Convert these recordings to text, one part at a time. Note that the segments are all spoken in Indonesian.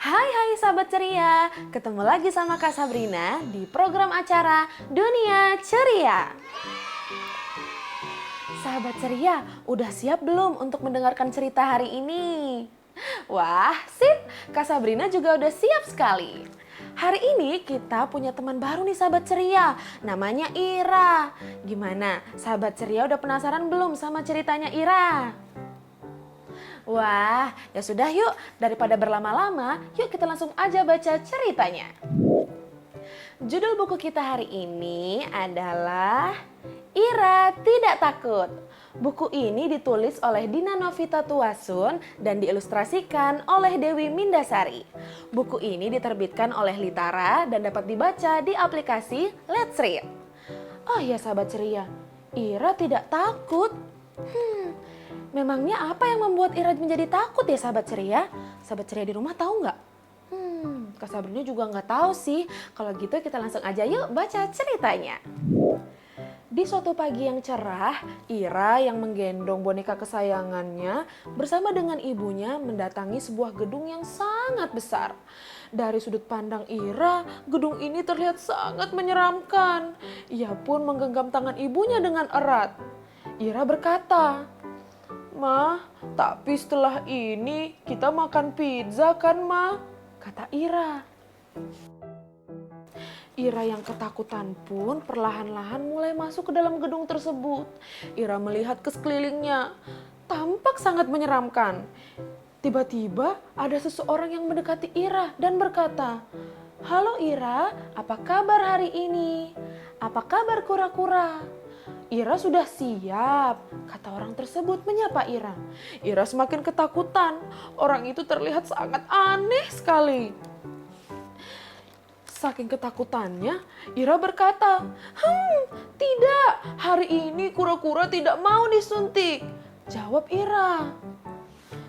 Hai sahabat ceria, ketemu lagi sama Kak Sabrina di program acara Dunia Ceria. Sahabat ceria, udah siap belum untuk mendengarkan cerita hari ini? Wah, sip, Kak Sabrina juga udah siap sekali. Hari ini kita punya teman baru nih sahabat ceria, namanya Ira. Gimana, sahabat ceria udah penasaran belum sama ceritanya Ira? Wah, ya sudah yuk, daripada berlama-lama, yuk kita langsung aja baca ceritanya. Judul buku kita hari ini adalah Ira Tidak Takut. Buku ini ditulis oleh Dina Novita Tuasun dan diilustrasikan oleh Dewi Mindasari. Buku ini diterbitkan oleh Litara dan dapat dibaca di aplikasi Let's Read. Oh ya sahabat ceria, Ira tidak takut. Memangnya apa yang membuat Ira menjadi takut ya sahabat ceria? Sahabat ceria di rumah tahu nggak? Kak Sabrina juga nggak tahu sih. Kalau gitu kita langsung aja yuk baca ceritanya. Di suatu pagi yang cerah, Ira yang menggendong boneka kesayangannya bersama dengan ibunya mendatangi sebuah gedung yang sangat besar. Dari sudut pandang Ira, gedung ini terlihat sangat menyeramkan. Ia pun menggenggam tangan ibunya dengan erat. Ira berkata, "Ma, tapi setelah ini kita makan pizza kan, Ma?" kata Ira. Ira yang ketakutan pun perlahan-lahan mulai masuk ke dalam gedung tersebut. Ira melihat ke sekelilingnya, tampak sangat menyeramkan. Tiba-tiba ada seseorang yang mendekati Ira dan berkata, "Halo Ira, apa kabar hari ini? Apa kabar kura-kura?" Ira sudah siap, kata orang tersebut menyapa Ira. Ira semakin ketakutan, orang itu terlihat sangat aneh sekali. Saking ketakutannya, Ira berkata, "Tidak, hari ini kura-kura tidak mau disuntik," jawab Ira.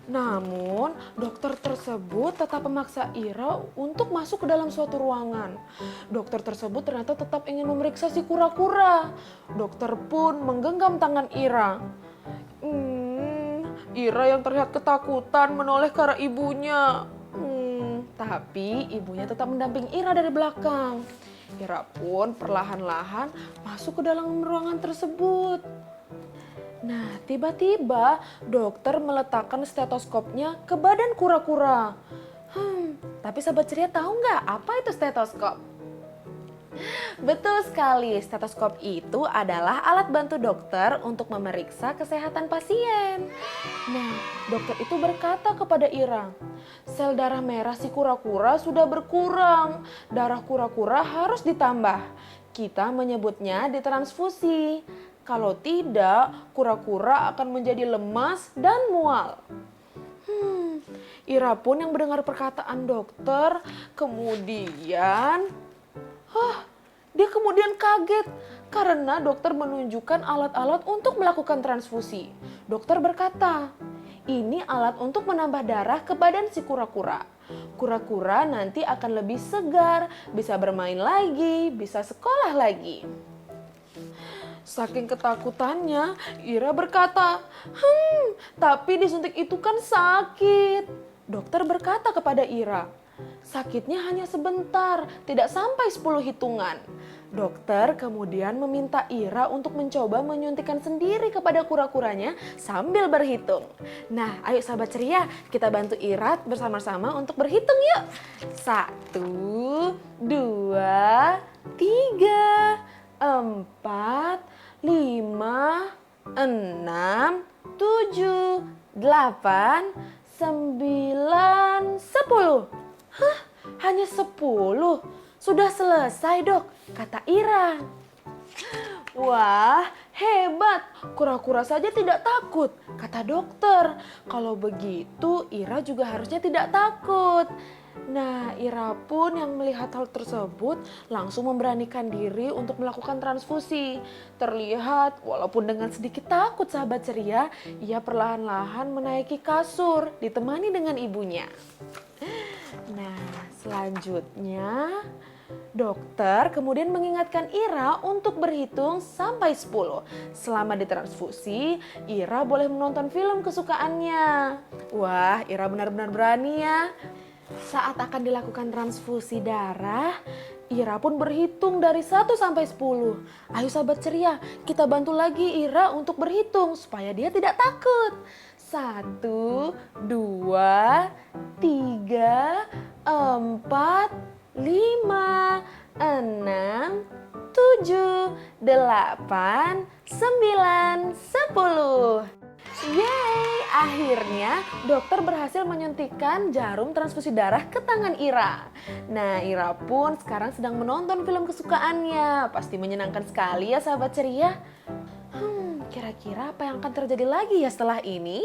Namun, dokter tersebut tetap memaksa Ira untuk masuk ke dalam suatu ruangan. Dokter tersebut ternyata tetap ingin memeriksa si kura-kura. Dokter pun menggenggam tangan Ira. Ira yang terlihat ketakutan menoleh ke arah ibunya. Tapi ibunya tetap mendampingi Ira dari belakang. Ira pun perlahan-lahan masuk ke dalam ruangan tersebut. Nah, tiba-tiba dokter meletakkan stetoskopnya ke badan kura-kura. Tapi sahabat ceria tahu nggak apa itu stetoskop? Betul sekali, stetoskop itu adalah alat bantu dokter untuk memeriksa kesehatan pasien. Nah, dokter itu berkata kepada Ira, "Sel darah merah si kura-kura sudah berkurang. Darah kura-kura harus ditambah. Kita menyebutnya ditransfusi. Kalau tidak, kura-kura akan menjadi lemas dan mual." Ira pun yang mendengar perkataan dokter, kemudian dia kemudian kaget karena dokter menunjukkan alat-alat untuk melakukan transfusi. Dokter berkata, "Ini alat untuk menambah darah ke badan si kura-kura. Kura-kura nanti akan lebih segar, bisa bermain lagi, bisa sekolah lagi." Saking ketakutannya, Ira berkata, "Tapi disuntik itu kan sakit." Dokter berkata kepada Ira, "Sakitnya hanya sebentar, tidak sampai 10 hitungan." Dokter kemudian meminta Ira untuk mencoba menyuntikkan sendiri kepada kura-kuranya sambil berhitung. Nah, ayo sahabat ceria, kita bantu Ira bersama-sama untuk berhitung yuk. 1, 2, 3, 4, 5, 6, 7, 8, 9, 10. Hanya 10? Sudah selesai dok, kata Ira. Wah, hebat, kura-kura saja tidak takut, kata dokter. Kalau begitu Ira juga harusnya tidak takut. Nah, Ira pun yang melihat hal tersebut langsung memberanikan diri untuk melakukan transfusi. Terlihat walaupun dengan sedikit takut sahabat ceria, ia perlahan-lahan menaiki kasur ditemani dengan ibunya. Nah, selanjutnya dokter kemudian mengingatkan Ira untuk berhitung sampai 10. Selama ditransfusi, Ira boleh menonton film kesukaannya. Wah, Ira benar-benar berani ya. Saat akan dilakukan transfusi darah, Ira pun berhitung dari 1 sampai 10. Ayo sahabat ceria, kita bantu lagi Ira untuk berhitung supaya dia tidak takut. 1, 2, 3, 4, 5, 6, 7, 8, 9, 10. Yeay, akhirnya dokter berhasil menyuntikkan jarum transfusi darah ke tangan Ira. Nah, Ira pun sekarang sedang menonton film kesukaannya. Pasti menyenangkan sekali ya sahabat ceria. Kira-kira apa yang akan terjadi lagi ya setelah ini?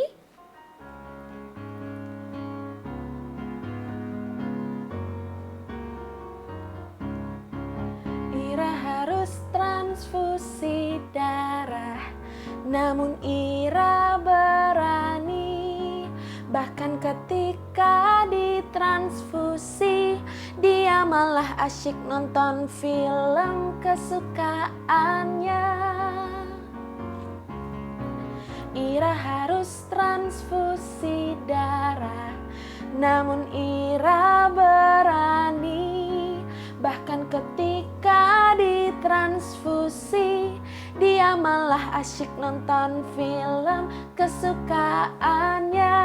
Ira harus transfusi darah. Namun Ira berani, bahkan ketika ditransfusi, dia malah asyik nonton film kesukaannya. Ira harus transfusi darah, namun Ira berani, bahkan ketika ditransfusi, dia malah asyik nonton film kesukaannya.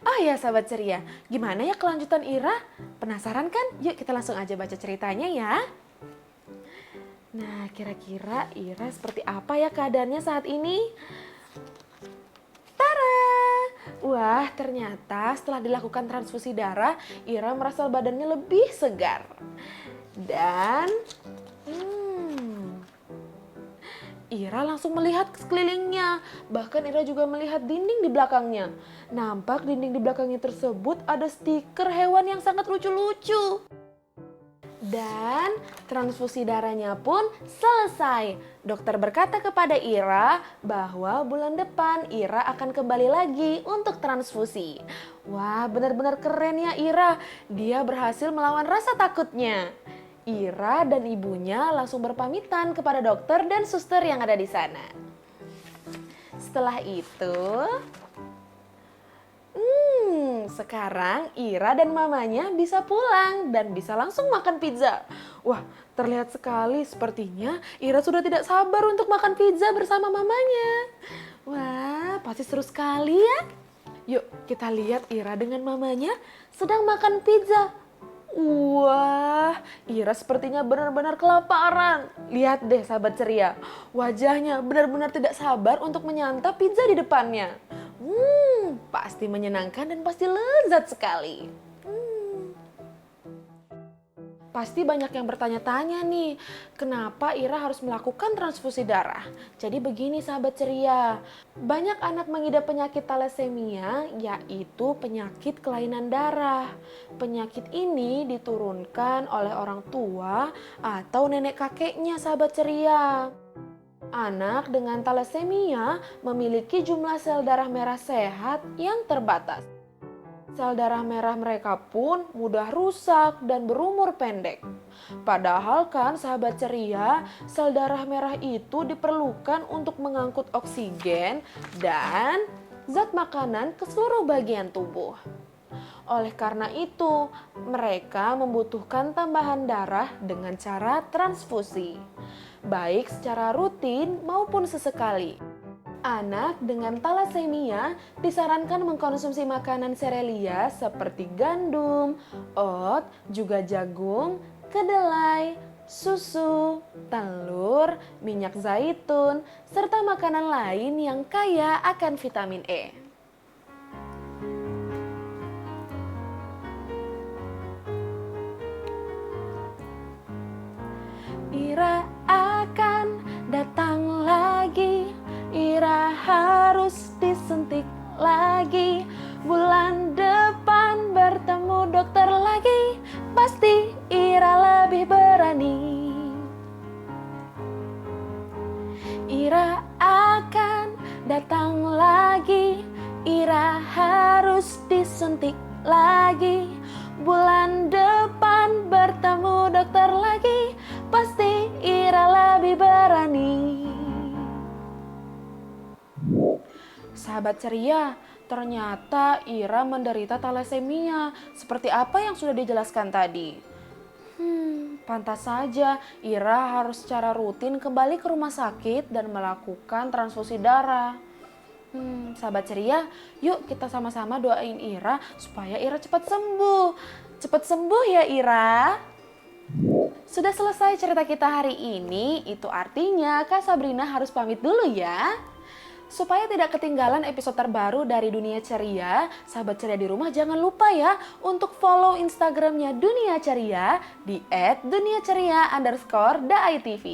Oh ya sahabat ceria, gimana ya kelanjutan Ira? Penasaran kan? Yuk kita langsung aja baca ceritanya ya. Nah, kira-kira Ira seperti apa ya keadaannya saat ini? Wah, ternyata setelah dilakukan transfusi darah, Ira merasa badannya lebih segar. Dan Ira langsung melihat ke sekelilingnya. Bahkan Ira juga melihat dinding di belakangnya. Nampak dinding di belakangnya tersebut ada stiker hewan yang sangat lucu-lucu. Dan transfusi darahnya pun selesai. Dokter berkata kepada Ira bahwa bulan depan Ira akan kembali lagi untuk transfusi. Wah, benar-benar keren ya Ira. Dia berhasil melawan rasa takutnya. Ira dan ibunya langsung berpamitan kepada dokter dan suster yang ada di sana. Setelah itu, sekarang Ira dan mamanya bisa pulang dan bisa langsung makan pizza. Wah, terlihat sekali sepertinya Ira sudah tidak sabar untuk makan pizza bersama mamanya. Wah, pasti seru sekali ya. Yuk kita lihat Ira dengan mamanya sedang makan pizza. Wah, Ira sepertinya benar-benar kelaparan. Lihat deh sahabat ceria, wajahnya benar-benar tidak sabar untuk menyantap pizza di depannya. Pasti menyenangkan dan pasti lezat sekali. Pasti banyak yang bertanya-tanya nih, kenapa Ira harus melakukan transfusi darah? Jadi begini sahabat ceria, banyak anak mengidap penyakit thalassemia, yaitu penyakit kelainan darah. Penyakit ini diturunkan oleh orang tua atau nenek kakeknya sahabat ceria. Anak dengan thalassemia memiliki jumlah sel darah merah sehat yang terbatas. Sel darah merah mereka pun mudah rusak dan berumur pendek. Padahal kan sahabat ceria, sel darah merah itu diperlukan untuk mengangkut oksigen dan zat makanan ke seluruh bagian tubuh. Oleh karena itu, mereka membutuhkan tambahan darah dengan cara transfusi, baik secara rutin maupun sesekali. Anak dengan thalassemia disarankan mengkonsumsi makanan serealia seperti gandum, oat, juga jagung, kedelai, susu, telur, minyak zaitun, serta makanan lain yang kaya akan vitamin E. Ira akan datang lagi, Ira harus disuntik lagi. Bulan depan bertemu dokter lagi, pasti Ira lebih berani. Ira akan datang lagi, Ira harus disuntik lagi. Bulan depan bertemu dokter lagi, pasti Ira lebih berani. Sahabat ceria, ternyata Ira menderita talasemia. Seperti apa yang sudah dijelaskan tadi? Pantas saja Ira harus secara rutin kembali ke rumah sakit dan melakukan transfusi darah. Sahabat ceria, yuk kita sama-sama doain Ira supaya Ira cepat sembuh. Cepat sembuh ya Ira. Sudah selesai cerita kita hari ini, itu artinya Kak Sabrina harus pamit dulu ya. Supaya tidak ketinggalan episode terbaru dari Dunia Ceria, sahabat ceria di rumah jangan lupa ya untuk follow Instagramnya Dunia Ceria di @duniaceria_daitv.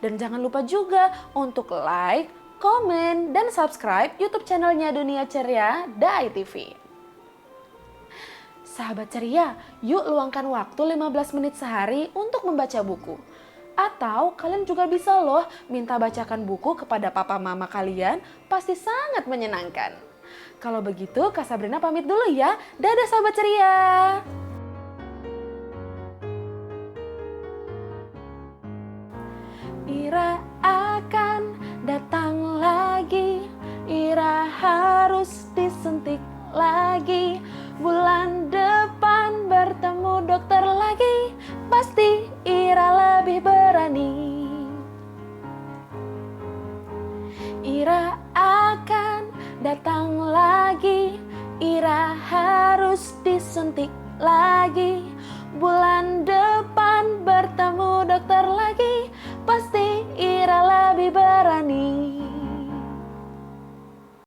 Dan jangan lupa juga untuk like, komen, dan subscribe YouTube channelnya Dunia Ceria daitv. Sahabat ceria, yuk luangkan waktu 15 menit sehari untuk membaca buku. Atau kalian juga bisa loh minta bacakan buku kepada papa mama kalian, pasti sangat menyenangkan. Kalau begitu Kak Sabrina pamit dulu ya. Dadah sahabat ceria. Ira akan datang lagi, Ira harus disuntik lagi. Bulan depan bertemu dokter lagi, pasti Ira lebih berani. Ira akan datang lagi, Ira harus disuntik lagi. Bulan depan bertemu dokter lagi,